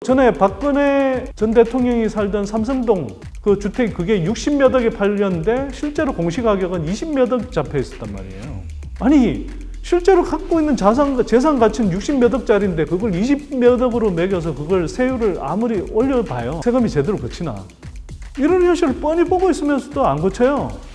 전에 박근혜 전 대통령이 살던 삼성동 그 주택 그게 60몇 억에 팔렸는데 실제로 공시가격은 20몇 억 잡혀 있었단 말이에요. 아니 실제로 갖고 있는 재산 가치는 60몇 억짜리인데 그걸 20몇 억으로 매겨서 그걸 세율을 아무리 올려봐요. 세금이 제대로 거치나. 이런 현실을 뻔히 보고 있으면서도 안 고쳐요.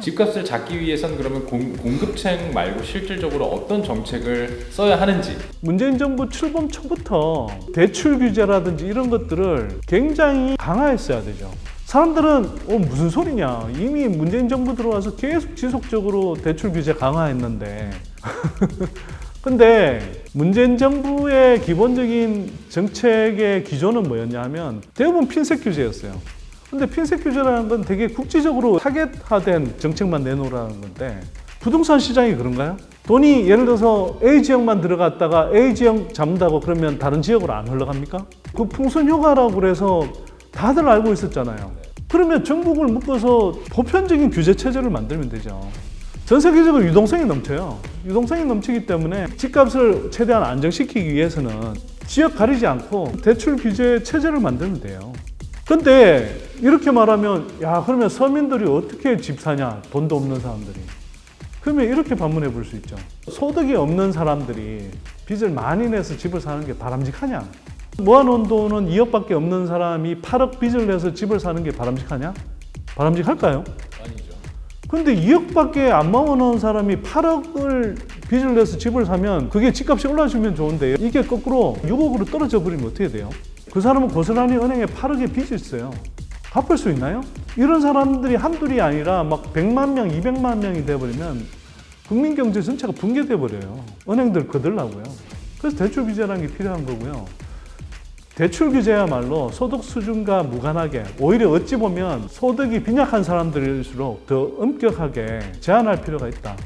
집값을 잡기 위해선 그러면 공급책 말고 실질적으로 어떤 정책을 써야 하는지. 문재인 정부 출범 초부터 대출 규제라든지 이런 것들을 굉장히 강화했어야 되죠. 사람들은 무슨 소리냐, 이미 문재인 정부 들어와서 계속 지속적으로 대출 규제 강화했는데 근데 문재인 정부의 기본적인 정책의 기조는 뭐였냐 하면 대부분 핀셋 규제였어요. 근데 핀셋 규제라는 건 되게 국지적으로 타겟화된 정책만 내놓으라는 건데 부동산 시장이 그런가요? 돈이 예를 들어서 A지역만 들어갔다가 A지역 잡는다고 그러면 다른 지역으로 안 흘러갑니까? 그 풍선 효과라고 그래서 다들 알고 있었잖아요. 그러면 전국을 묶어서 보편적인 규제 체제를 만들면 되죠. 전 세계적으로 유동성이 넘쳐요. 유동성이 넘치기 때문에 집값을 최대한 안정시키기 위해서는 지역 가리지 않고 대출 규제 체제를 만들면 돼요. 근데 이렇게 말하면 야 그러면 서민들이 어떻게 집 사냐, 돈도 없는 사람들이. 그러면 이렇게 반문해 볼 수 있죠. 소득이 없는 사람들이 빚을 많이 내서 집을 사는 게 바람직하냐? 모아놓은 돈은 2억밖에 없는 사람이 8억 빚을 내서 집을 사는 게 바람직하냐? 바람직할까요? 아니죠. 근데 2억밖에 안 모아놓은 사람이 8억을 빚을 내서 집을 사면 그게 집값이 올라주면 좋은데 이게 거꾸로 6억으로 떨어져 버리면 어떻게 돼요? 그 사람은 고스란히 은행에 8억의 빚이 있어요. 갚을 수 있나요? 이런 사람들이 한둘이 아니라 막 100만 명, 200만 명이 돼버리면 국민 경제 전체가 붕괴돼 버려요. 은행들 거들라고요. 그래서 대출 규제라는 게 필요한 거고요. 대출 규제야말로 소득 수준과 무관하게 오히려 어찌 보면 소득이 빈약한 사람들일수록 더 엄격하게 제한할 필요가 있다.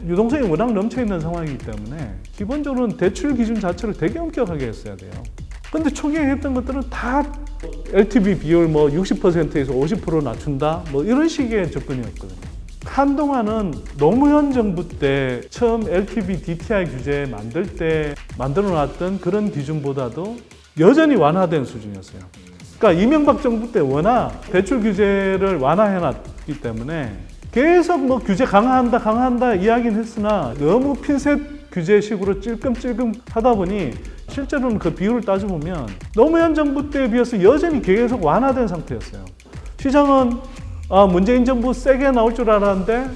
유동성이 워낙 넘쳐있는 상황이기 때문에 기본적으로는 대출 기준 자체를 되게 엄격하게 했어야 돼요. 근데 초기에 했던 것들은 다 LTV 비율 뭐 60%에서 50% 낮춘다 뭐 이런 식의 접근이었거든요. 한동안은 노무현 정부 때 처음 LTV DTI 규제 만들 때 만들어 놨던 그런 기준보다도 여전히 완화된 수준이었어요. 그러니까 이명박 정부 때 워낙 대출 규제를 완화해 놨기 때문에 계속 뭐 규제 강화한다 이야기는 했으나 너무 핀셋 규제식으로 찔끔찔끔 하다 보니 실제로는 그 비율을 따져보면 노무현 정부 때에 비해서 여전히 계속 완화된 상태였어요. 시장은 문재인 정부 세게 나올 줄 알았는데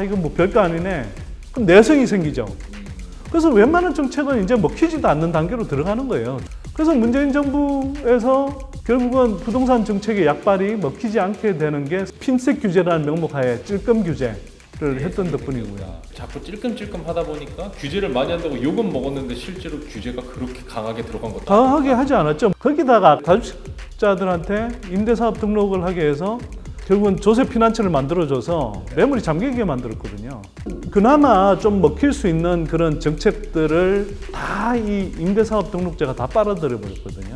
이건 뭐 별거 아니네. 그럼 내성이 생기죠. 그래서 웬만한 정책은 이제 먹히지도 않는 단계로 들어가는 거예요. 그래서 문재인 정부에서 결국은 부동산 정책의 약발이 먹히지 않게 되는 게 핀셋 규제라는 명목하에 찔끔 규제를 했던 덕분이고요. 자꾸 찔끔찔끔 하다 보니까 규제를 많이 한다고 욕은 먹었는데 실제로 규제가 그렇게 강하게 들어간 것도 강하게 하지 않았죠. 거기다가 다주택자들한테 임대사업 등록을 하게 해서 결국은 조세 피난처를 만들어줘서 매물이 잠기게 만들었거든요. 그나마 좀 먹힐 수 있는 그런 정책들을 다 이 임대사업 등록제가 다 빨아들여 버렸거든요.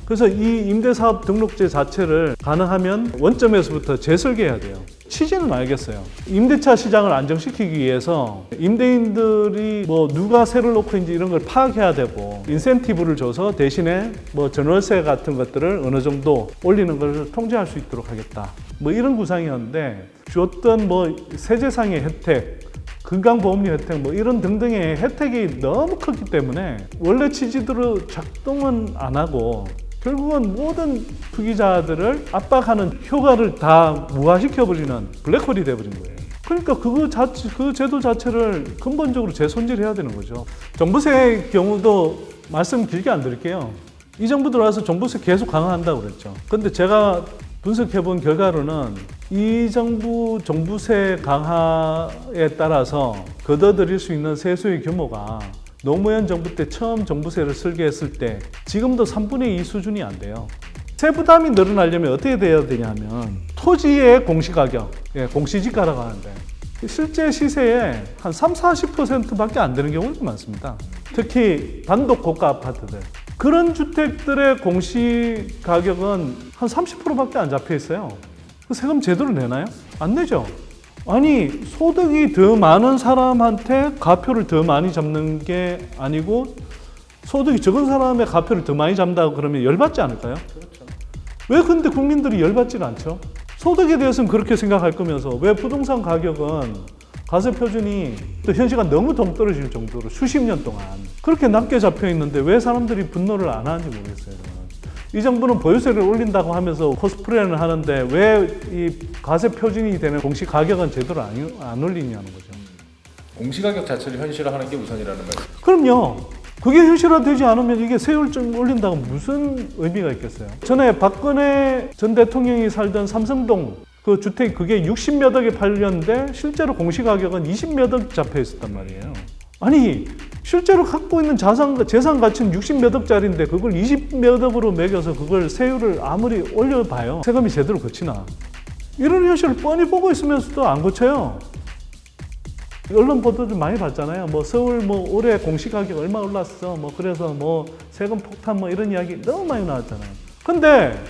그래서 이 임대사업 등록제 자체를 가능하면 원점에서부터 재설계해야 돼요. 취지는 알겠어요. 임대차 시장을 안정시키기 위해서 임대인들이 뭐 누가 세를 놓고 있는지 이런 걸 파악해야 되고 인센티브를 줘서 대신에 뭐 전월세 같은 것들을 어느 정도 올리는 걸 통제할 수 있도록 하겠다. 뭐 이런 구상이었는데 줬던 뭐 세제상의 혜택, 건강보험료 혜택 뭐 이런 등등의 혜택이 너무 컸기 때문에 원래 취지대로 작동은 안 하고 결국은 모든 투기자들을 압박하는 효과를 다 무화시켜버리는 블랙홀이 돼버린 거예요. 그러니까 그 제도 자체를 근본적으로 재손질해야 되는 거죠. 종부세의 경우도 말씀 길게 안 드릴게요. 이 정부 들어와서 종부세 계속 강화한다고 그랬죠. 근데 제가 분석해본 결과로는 이 정부 종부세 강화에 따라서 걷어들일 수 있는 세수의 규모가 노무현 정부 때 처음 종부세를 설계했을 때 지금도 3분의 2 수준이 안 돼요. 세부담이 늘어나려면 어떻게 돼야 되냐면 토지의 공시가격, 공시지가라고 하는데 실제 시세의 한 30-40%밖에 안 되는 경우도 많습니다. 특히 단독 고가 아파트들. 그런 주택들의 공시가격은 한 30%밖에 안 잡혀 있어요. 세금 제대로 내나요? 안 내죠. 아니 소득이 더 많은 사람한테 가표를 더 많이 잡는 게 아니고 소득이 적은 사람의 가표를 더 많이 잡는다고 그러면 열받지 않을까요? 그렇죠. 왜 근데 국민들이 열받지는 않죠? 소득에 대해서는 그렇게 생각할 거면서 왜 부동산 가격은 가세 표준이 또 현시가 너무 동떨어질 정도로 수십 년 동안 그렇게 낮게 잡혀 있는데 왜 사람들이 분노를 안 하는지 모르겠어요. 저는. 이 정부는 보유세를 올린다고 하면서 코스프레는 하는데 왜 이 가세 표준이 되는 공시 가격은 제대로 안 올리냐는 거죠. 공시가격 자체를 현실화하는 게 우선이라는 말이죠. 그럼요. 그게 현실화되지 않으면 이게 세율 좀 올린다고 무슨 의미가 있겠어요. 전에 박근혜 전 대통령이 살던 삼성동 그 주택 그게 60몇 억에 팔렸는데 실제로 공시가격은 20몇 억 잡혀 있었단 말이에요. 아니 실제로 갖고 있는 재산 가치는 60몇 억짜리인데 그걸 20몇 억으로 매겨서 그걸 세율을 아무리 올려봐요. 세금이 제대로 거치나. 이런 현실을 뻔히 보고 있으면서도 안 고쳐요. 언론 보도들 많이 봤잖아요. 뭐 서울 뭐 올해 공시가격 얼마 올랐어. 뭐 그래서 뭐 세금 폭탄 뭐 이런 이야기 너무 많이 나왔잖아요. 근데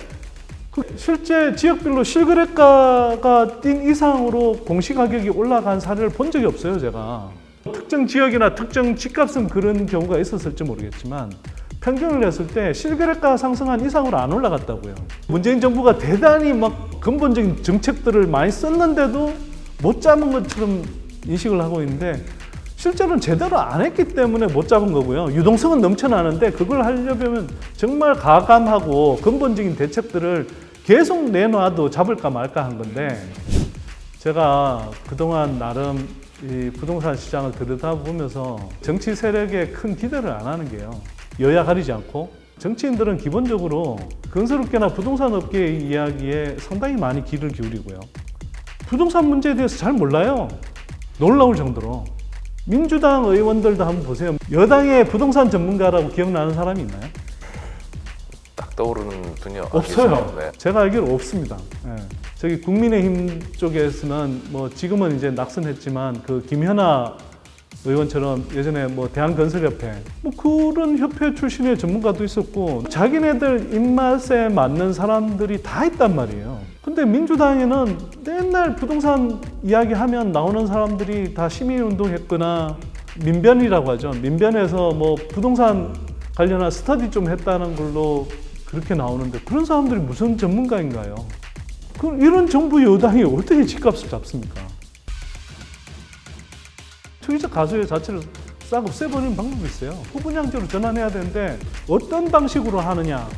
그 실제 지역별로 실거래가가 뛴 이상으로 공시가격이 올라간 사례를 본 적이 없어요, 제가. 특정 지역이나 특정 집값은 그런 경우가 있었을지 모르겠지만 평균을 했을 때 실거래가 상승한 이상으로 안 올라갔다고요. 문재인 정부가 대단히 막 근본적인 정책들을 많이 썼는데도 못 잡은 것처럼 인식을 하고 있는데 실제로는 제대로 안 했기 때문에 못 잡은 거고요. 유동성은 넘쳐나는데 그걸 하려면 정말 가감하고 근본적인 대책들을 계속 내놔도 잡을까 말까 한 건데 제가 그동안 나름 이 부동산 시장을 들여다보면서 정치 세력에 큰 기대를 안 하는 게요. 여야 가리지 않고 정치인들은 기본적으로 건설업계나 부동산 업계의 이야기에 상당히 많이 귀를 기울이고요. 부동산 문제에 대해서 잘 몰라요. 놀라울 정도로. 민주당 의원들도 한번 보세요. 여당의 부동산 전문가라고 기억나는 사람이 있나요? 딱 떠오르는 분이 없어요. 네. 제가 알기로 없습니다. 네. 저기 국민의힘 쪽에서는 뭐 지금은 이제 낙선했지만 그 김현아 의원처럼 예전에 뭐 대한건설협회 뭐 그런 협회 출신의 전문가도 있었고 자기네들 입맛에 맞는 사람들이 다 있단 말이에요. 근데 민주당에는 맨날 부동산 이야기하면 나오는 사람들이 다 시민운동했거나 민변이라고 하죠. 민변에서 뭐 부동산 관련한 스터디 좀 했다는 걸로 그렇게 나오는데 그런 사람들이 무슨 전문가인가요? 이런 정부 여당이 어떻게 집값을 잡습니까? 투기적 가소유 자체를 싹 없애버리는 방법이 있어요. 후분양제로 전환해야 되는데 어떤 방식으로 하느냐.